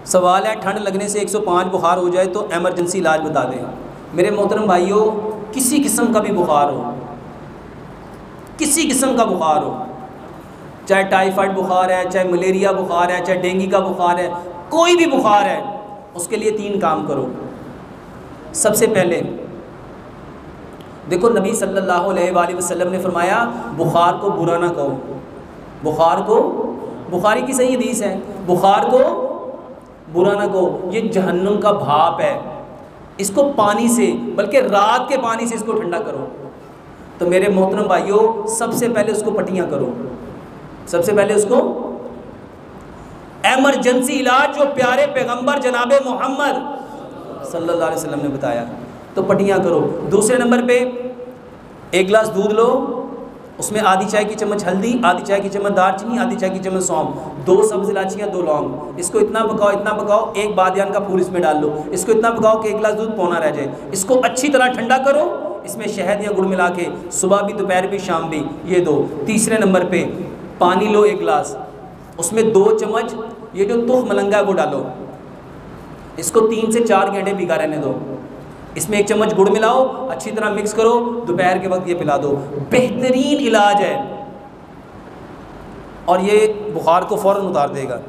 सवाल है ठंड लगने से 105 बुखार हो जाए तो एमरजेंसी इलाज बता दें। मेरे मोहतरम भाइयों, किसी किस्म का भी बुखार हो, किसी किस्म का बुखार हो, चाहे टाइफाइड बुखार है, चाहे मलेरिया बुखार है, चाहे डेंगू का बुखार है, कोई भी बुखार है, उसके लिए 3 काम करो। सबसे पहले देखो, नबी सल्लल्लाहु अलैहि वसल्लम ने फरमाया बुखार को बुरा ना कहो। बुखार को, बुखारी की सही हदीस है, बुखार को बुरा ना कहो। ये जहन्नुम का भाप है, इसको पानी से, बल्कि रात के पानी से इसको ठंडा करो। तो मेरे मोहतरम भाइयों, सबसे पहले उसको पट्टियाँ करो। सबसे पहले उसको एमरजेंसी इलाज जो प्यारे पैगंबर जनाबे मोहम्मद सल्लल्लाहु अलैहि वसल्लम ने बताया, तो पट्टियाँ करो। दूसरे नंबर पे 1 गिलास दूध लो, उसमें आधी चाय की चम्मच हल्दी, आधी चाय की चम्मच दालचीनी, आधी चाय की चम्मच सौंफ, 2 सब्ज़ इलायचियाँ, 2 लौंग। इसको इतना पकाओ, 1 बादियान का फूल इसमें डाल लो। इसको इतना पकाओ कि 1 गिलास दूध पौना रह जाए। इसको अच्छी तरह ठंडा करो, इसमें शहद या गुड़ मिला के सुबह भी, दोपहर भी, शाम भी, ये दो। तीसरे नंबर पे पानी लो 1 गिलास, उसमें 2 चम्मच ये जो तुख मलंगा है वो डालो। इसको 3 से 4 घंटे भिगा रहने दो। इसमें 1 चम्मच गुड़ मिलाओ, अच्छी तरह मिक्स करो, दोपहर के वक्त ये पिला दो। बेहतरीन इलाज है और ये बुखार को फ़ौरन उतार देगा।